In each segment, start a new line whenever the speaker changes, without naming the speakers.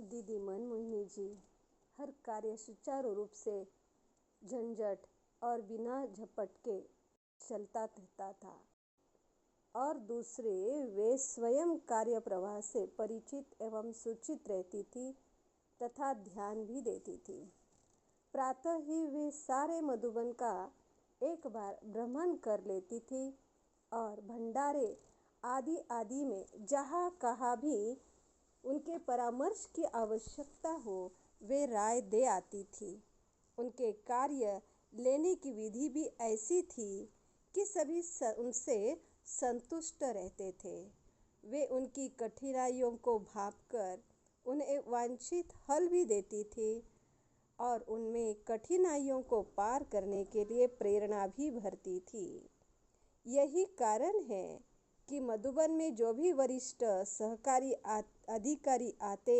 दीदी मनमोहिनी जी हर कार्य सुचारू रूप से झंझट और बिना झपटके चलता रहता था और दूसरे वे स्वयं कार्य प्रवाह से परिचित एवं सूचित रहती थी तथा ध्यान भी देती थी। प्रातः ही वे सारे मधुबन का एक बार भ्रमण कर लेती थी और भंडारे आदि आदि में जहाँ कहाँ भी उनके परामर्श की आवश्यकता हो वे राय दे आती थी। उनके कार्य लेने की विधि भी ऐसी थी कि सभी उनसे संतुष्ट रहते थे। वे उनकी कठिनाइयों को भांपकर उन्हें वांछित हल भी देती थी और उनमें कठिनाइयों को पार करने के लिए प्रेरणा भी भरती थी। यही कारण है कि मधुबन में जो भी वरिष्ठ सहकारी अधिकारी आते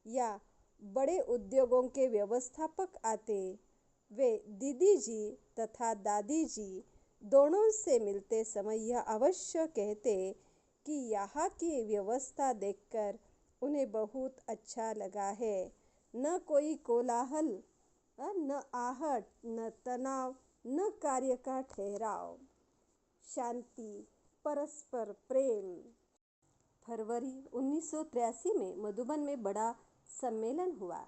या बड़े उद्योगों के व्यवस्थापक आते, वे दीदी जी तथा दादी जी दोनों से मिलते समय यह अवश्य कहते कि यहाँ की व्यवस्था देखकर उन्हें बहुत अच्छा लगा है। न कोई कोलाहल, न आहट, न तनाव, न कार्य का ठहराव, शांति, परस्पर प्रेम। फरवरी 1983 में मधुबन में बड़ा सम्मेलन हुआ।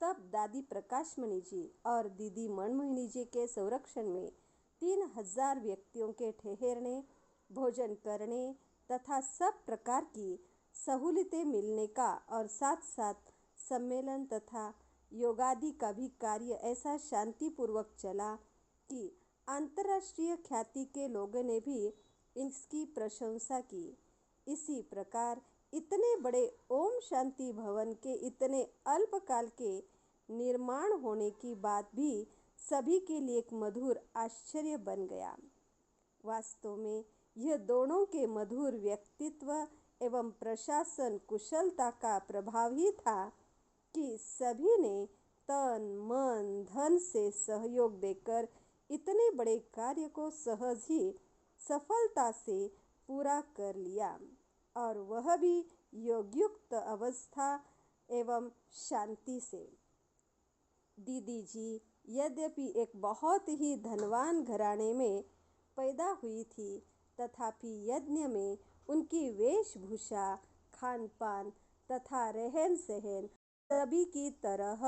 तब दादी प्रकाशमणि जी और दीदी मनमोहिनी जी के संरक्षण में 3000 व्यक्तियों के ठहरने, भोजन करने तथा सब प्रकार की सहूलियतें मिलने का और साथ साथ सम्मेलन तथा योगादि का भी कार्य ऐसा शांतिपूर्वक चला कि अंतर्राष्ट्रीय ख्याति के लोगों ने भी इसकी प्रशंसा की। इसी प्रकार इतने बड़े ओम शांति भवन के इतने अल्पकाल के निर्माण होने की बात भी सभी के लिए एक मधुर आश्चर्य बन गया। वास्तव में यह दोनों के मधुर व्यक्तित्व एवं प्रशासन कुशलता का प्रभाव ही था कि सभी ने तन मन धन से सहयोग देकर इतने बड़े कार्य को सहज ही सफलता से पूरा कर लिया और वह भी योगयुक्त अवस्था एवं शांति से। दीदी जी यद्यपि एक बहुत ही धनवान घराने में पैदा हुई थी, तथापि यज्ञ में उनकी वेशभूषा, खान पान तथा रहन सहन सभी की तरह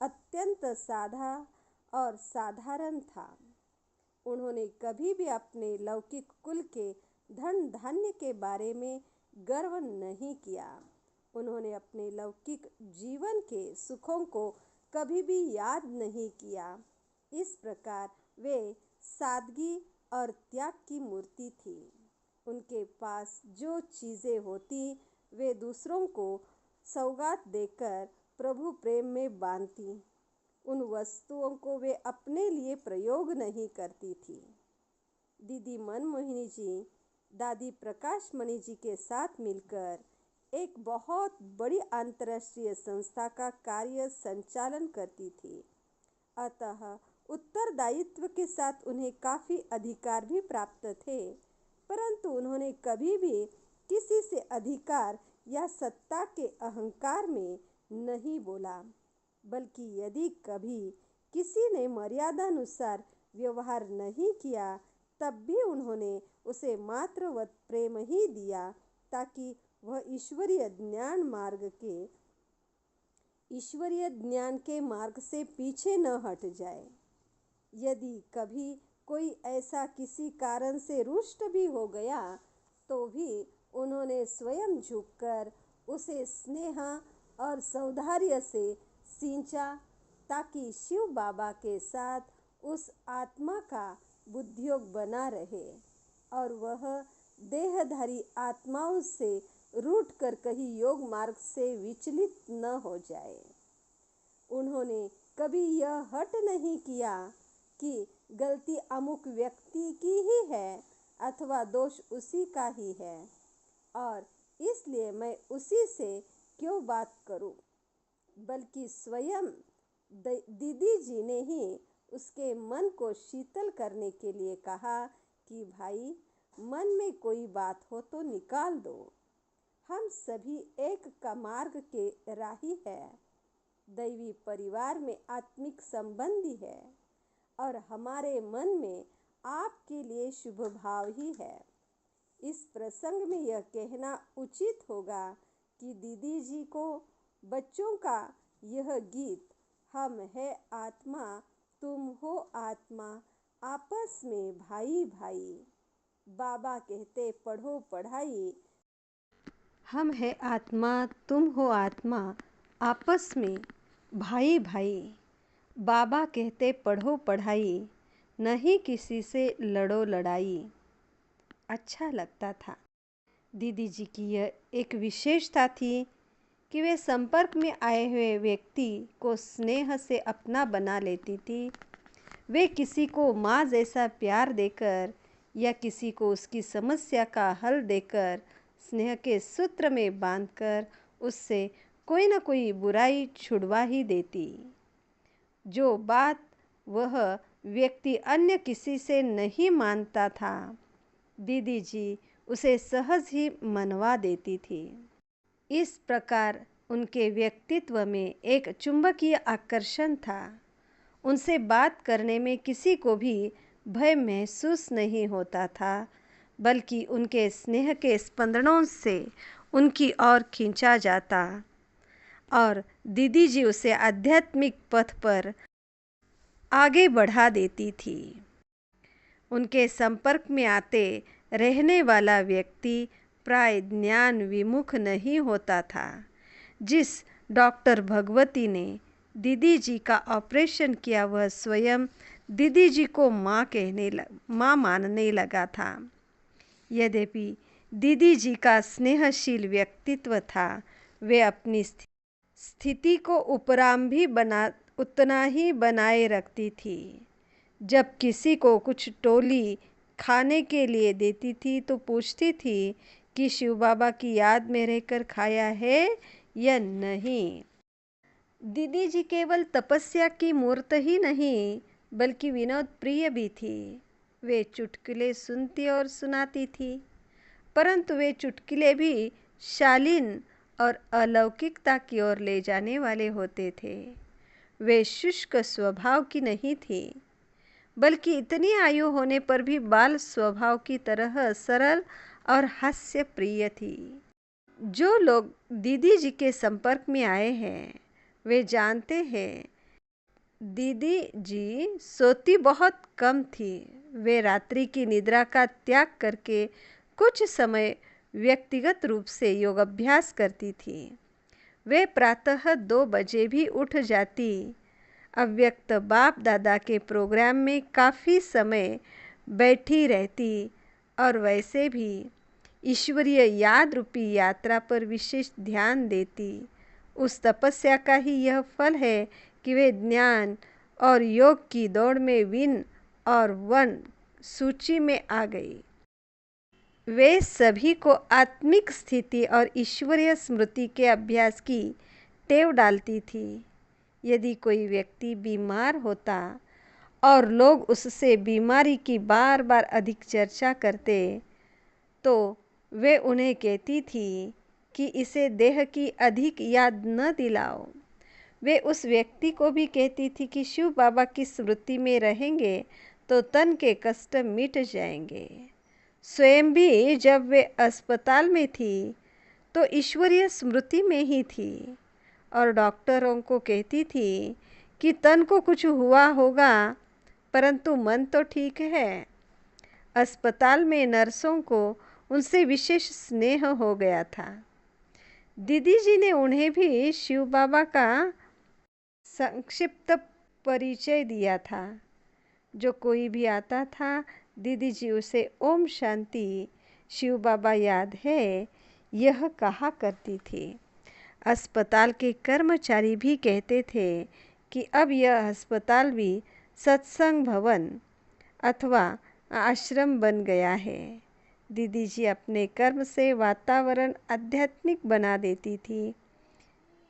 अत्यंत सादा और साधारण था। उन्होंने कभी भी अपने लौकिक कुल के धन धान्य के बारे में गर्व नहीं किया। उन्होंने अपने लौकिक जीवन के सुखों को कभी भी याद नहीं किया। इस प्रकार वे सादगी और त्याग की मूर्ति थी। उनके पास जो चीज़ें होती वे दूसरों को सौगात देकर प्रभु प्रेम में बांधती। उन वस्तुओं को वे अपने लिए प्रयोग नहीं करती थी। दीदी मनमोहिनी जी दादी प्रकाशमणि जी के साथ मिलकर एक बहुत बड़ी अंतर्राष्ट्रीय संस्था का कार्य संचालन करती थी। अतः उत्तरदायित्व के साथ उन्हें काफ़ी अधिकार भी प्राप्त थे, परंतु उन्होंने कभी भी किसी से अधिकार या सत्ता के अहंकार में नहीं बोला, बल्कि यदि कभी किसी ने मर्यादानुसार व्यवहार नहीं किया तब भी उन्होंने उसे मात्र प्रेम ही दिया ताकि वह ईश्वरीय ज्ञान के मार्ग से पीछे न हट जाए। यदि कभी कोई ऐसा किसी कारण से रुष्ट भी हो गया तो भी उन्होंने स्वयं झुककर उसे स्नेह और सौहार्द से सींचा ताकि शिव बाबा के साथ उस आत्मा का बुद्धियोग बना रहे और वह देहधारी आत्माओं से रूठकर कहीं योग मार्ग से विचलित न हो जाए। उन्होंने कभी यह हट नहीं किया कि गलती अमुक व्यक्ति की ही है अथवा दोष उसी का ही है और इसलिए मैं उसी से क्यों बात करूं, बल्कि स्वयं दीदी जी ने ही उसके मन को शीतल करने के लिए कहा कि भाई मन में कोई बात हो तो निकाल दो। हम सभी एक का मार्ग के राही है। दैवी परिवार में आत्मिक संबंधी है और हमारे मन में आपके लिए शुभ भाव ही है। इस प्रसंग में यह कहना उचित होगा कि दीदी जी को बच्चों का यह गीत हम है आत्मा तुम हो आत्मा आपस में भाई भाई, बाबा कहते पढ़ो पढ़ाई, हम है आत्मा तुम हो आत्मा आपस में भाई भाई, बाबा कहते पढ़ो पढ़ाई, नहीं किसी से लड़ो लड़ाई। अच्छा लगता था। दीदी जी की यह एक विशेषता थी कि वे संपर्क में आए हुए व्यक्ति को स्नेह से अपना बना लेती थी। वे किसी को माँ जैसा प्यार देकर या किसी को उसकी समस्या का हल देकर स्नेह के सूत्र में बांधकर उससे कोई न कोई बुराई छुड़वा ही देती। जो बात वह व्यक्ति अन्य किसी से नहीं मानता था, दीदी जी उसे सहज ही मनवा देती थी। इस प्रकार उनके व्यक्तित्व में एक चुंबकीय आकर्षण था। उनसे बात करने में किसी को भी भय महसूस नहीं होता था, बल्कि उनके स्नेह के स्पंदनों से उनकी ओर खींचा जाता और दीदी जी उसे आध्यात्मिक पथ पर आगे बढ़ा देती थी। उनके संपर्क में आते रहने वाला व्यक्ति प्राय ज्ञान विमुख नहीं होता था। जिस डॉक्टर भगवती ने दीदी जी का ऑपरेशन किया वह स्वयं दीदी जी को माँ मानने लगा था। यद्यपि दीदी जी का स्नेहशील व्यक्तित्व था, वे अपनी स्थिति को उपराम उतना ही बनाए रखती थी। जब किसी को कुछ टोली खाने के लिए देती थी तो पूछती थी कि शिव बाबा की याद में रहकर खाया है या नहीं। दीदी जी केवल तपस्या की मूर्त ही नहीं बल्कि विनोद प्रिय भी थी। वे चुटकुले सुनती और सुनाती थी, परंतु वे चुटकुले भी शालीन और अलौकिकता की ओर ले जाने वाले होते थे। वे शुष्क स्वभाव की नहीं थी, बल्कि इतनी आयु होने पर भी बाल स्वभाव की तरह सरल और हास्य प्रिय थी। जो लोग दीदी जी के संपर्क में आए हैं वे जानते हैं दीदी जी सोती बहुत कम थी। वे रात्रि की निद्रा का त्याग करके कुछ समय व्यक्तिगत रूप से योग अभ्यास करती थी। वे प्रातः 2 बजे भी उठ जाती। अव्यक्त बाप दादा के प्रोग्राम में काफ़ी समय बैठी रहती और वैसे भी ईश्वरीय याद रूपी यात्रा पर विशेष ध्यान देती। उस तपस्या का ही यह फल है कि वे ज्ञान और योग की दौड़ में विन और वन सूची में आ गई। वे सभी को आत्मिक स्थिति और ईश्वरीय स्मृति के अभ्यास की टेव डालती थी। यदि कोई व्यक्ति बीमार होता और लोग उससे बीमारी की बार बार अधिक चर्चा करते तो वे उन्हें कहती थी कि इसे देह की अधिक याद न दिलाओ। वे उस व्यक्ति को भी कहती थी कि शिव बाबा की स्मृति में रहेंगे तो तन के कष्ट मिट जाएंगे। स्वयं भी जब वे अस्पताल में थी तो ईश्वरीय स्मृति में ही थी और डॉक्टरों को कहती थी कि तन को कुछ हुआ होगा परंतु मन तो ठीक है। अस्पताल में नर्सों को उनसे विशेष स्नेह हो गया था। दीदी जी ने उन्हें भी शिव बाबा का संक्षिप्त परिचय दिया था। जो कोई भी आता था दीदी जी उसे ओम शांति शिव बाबा याद है यह कहा करती थी। अस्पताल के कर्मचारी भी कहते थे कि अब यह अस्पताल भी सत्संग भवन अथवा आश्रम बन गया है। दीदी जी अपने कर्म से वातावरण आध्यात्मिक बना देती थी।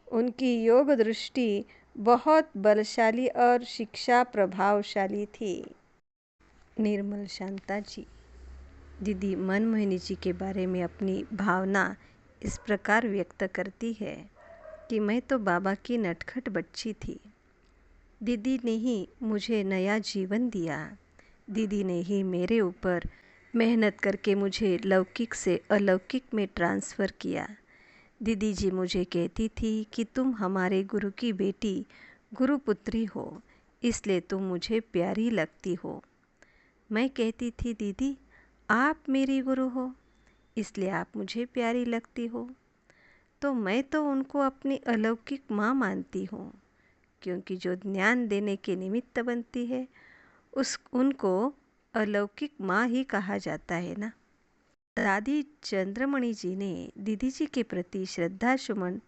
उनकी योग दृष्टि बहुत बलशाली और शिक्षा प्रभावशाली थी। निर्मल शांता जी दीदी मनमोहिनी जी के बारे में अपनी भावना इस प्रकार व्यक्त करती है कि मैं तो बाबा की नटखट बच्ची थी। दीदी ने ही मुझे नया जीवन दिया। दीदी ने ही मेरे ऊपर मेहनत करके मुझे लौकिक से अलौकिक में ट्रांसफ़र किया। दीदी जी मुझे कहती थी कि तुम हमारे गुरु की बेटी, गुरुपुत्री हो, इसलिए तुम मुझे प्यारी लगती हो। मैं कहती थी दीदी आप मेरी गुरु हो, इसलिए आप मुझे प्यारी लगती हो। तो मैं तो उनको अपनी अलौकिक माँ मानती हूँ, क्योंकि जो ज्ञान देने के निमित्त बनती है उनको अलौकिक माँ ही कहा जाता है ना। दादी चंद्रमणि जी ने दीदी जी के प्रति श्रद्धा सुमन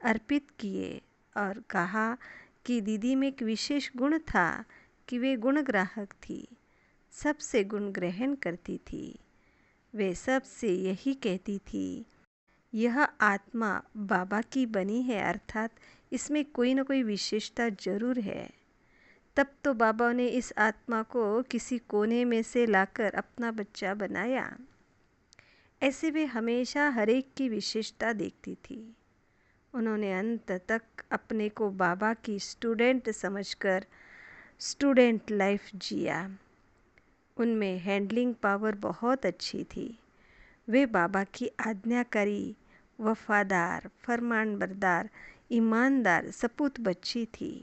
अर्पित किए और कहा कि दीदी में एक विशेष गुण था कि वे गुणग्राहक थी, सबसे गुण ग्रहण करती थी। वे सबसे यही कहती थी, यह आत्मा बाबा की बनी है, अर्थात इसमें कोई न कोई विशेषता जरूर है। तब तो बाबा ने इस आत्मा को किसी कोने में से लाकर अपना बच्चा बनाया। ऐसे वे हमेशा हर एक की विशेषता देखती थी। उन्होंने अंत तक अपने को बाबा की स्टूडेंट समझकर स्टूडेंट लाइफ जिया। उनमें हैंडलिंग पावर बहुत अच्छी थी। वे बाबा की आज्ञाकारी, वफादार, फरमानबरदार, ईमानदार सपूत बच्ची थी।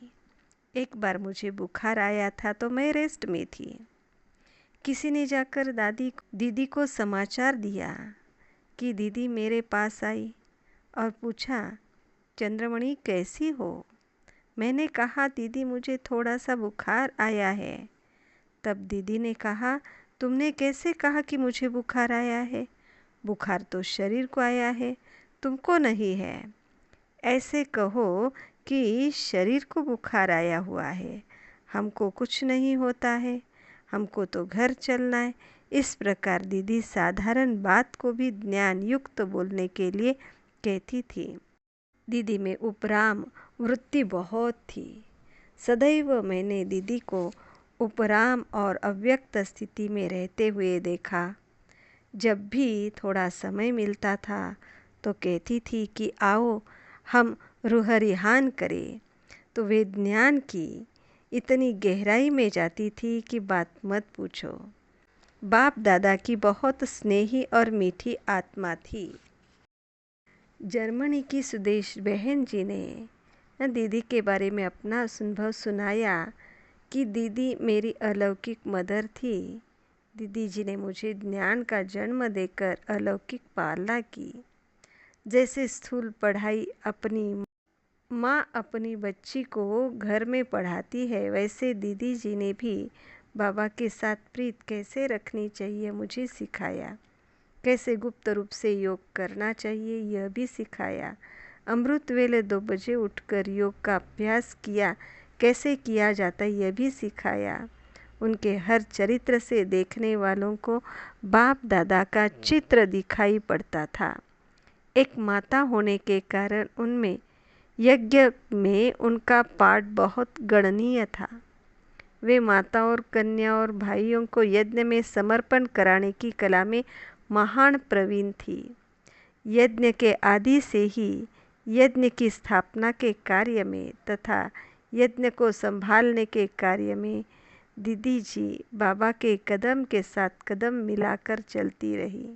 एक बार मुझे बुखार आया था तो मैं रेस्ट में थी। किसी ने जाकर दीदी को समाचार दिया कि दीदी मेरे पास आई और पूछा, चंद्रमणि कैसी हो? मैंने कहा दीदी मुझे थोड़ा सा बुखार आया है। तब दीदी ने कहा, तुमने कैसे कहा कि मुझे बुखार आया है? बुखार तो शरीर को आया है, तुमको नहीं है। ऐसे कहो कि शरीर को बुखार आया हुआ है, हमको कुछ नहीं होता है, हमको तो घर चलना है। इस प्रकार दीदी साधारण बात को भी ज्ञान युक्त बोलने के लिए कहती थी। दीदी में उपराम वृत्ति बहुत थी। सदैव मैंने दीदी को उपराम और अव्यक्त स्थिति में रहते हुए देखा। जब भी थोड़ा समय मिलता था तो कहती थी कि आओ हम रूह-रिहान करें। तो वे ज्ञान की इतनी गहराई में जाती थी कि बात मत पूछो। बाप दादा की बहुत स्नेही और मीठी आत्मा थी। जर्मनी की सुदेश बहन जी ने दीदी के बारे में अपना अनुभव सुनाया कि दीदी मेरी अलौकिक मदर थी। दीदी जी ने मुझे ज्ञान का जन्म देकर अलौकिक पालना की। जैसे स्थूल पढ़ाई अपनी माँ अपनी बच्ची को घर में पढ़ाती है, वैसे दीदी जी ने भी बाबा के साथ प्रीत कैसे रखनी चाहिए मुझे सिखाया। कैसे गुप्त रूप से योग करना चाहिए यह भी सिखाया। अमृत वेले 2 बजे उठकर योग का अभ्यास किया कैसे किया जाता है यह भी सिखाया। उनके हर चरित्र से देखने वालों को बाप दादा का चित्र दिखाई पड़ता था। एक माता होने के कारण उनमें यज्ञ में उनका पाठ बहुत गणनीय था। वे माता और कन्या और भाइयों को यज्ञ में समर्पण कराने की कला में महान प्रवीण थी। यज्ञ के आदि से ही यज्ञ की स्थापना के कार्य में तथा यज्ञ को संभालने के कार्य में दीदी जी बाबा के कदम के साथ कदम मिलाकर चलती रही।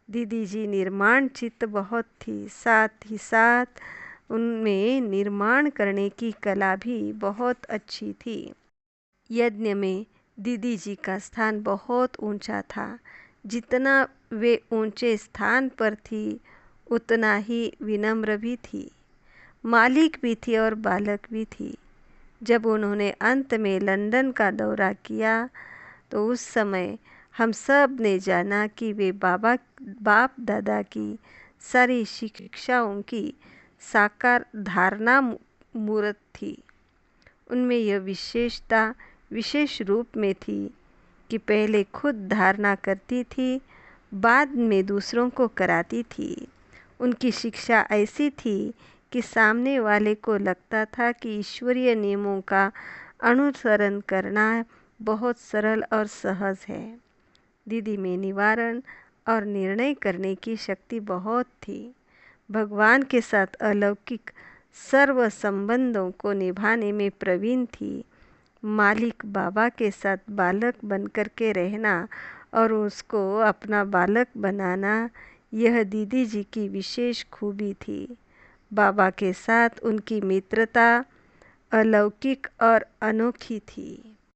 दीदी जी निर्माण चित्त बहुत थी, साथ ही साथ उनमें निर्माण करने की कला भी बहुत अच्छी थी। यज्ञ में दीदी जी का स्थान बहुत ऊंचा था। जितना वे ऊंचे स्थान पर थी उतना ही विनम्र भी थी, मालिक भी थी और बालक भी थी। जब उन्होंने अंत में लंदन का दौरा किया तो उस समय हम सब ने जाना कि वे बाप दादा की सारी शिक्षाओं की साकार धारणा मूर्त थी। उनमें यह विशेषता विशेष रूप में थी कि पहले खुद धारणा करती थी, बाद में दूसरों को कराती थी। उनकी शिक्षा ऐसी थी कि सामने वाले को लगता था कि ईश्वरीय नियमों का अनुसरण करना बहुत सरल और सहज है। दीदी में निवारण और निर्णय करने की शक्ति बहुत थी। भगवान के साथ अलौकिक सर्व संबंधों को निभाने में प्रवीण थी। मालिक बाबा के साथ बालक बनकर के रहना और उसको अपना बालक बनाना, यह दीदी जी की विशेष खूबी थी। बाबा के साथ उनकी मित्रता अलौकिक और अनोखी थी।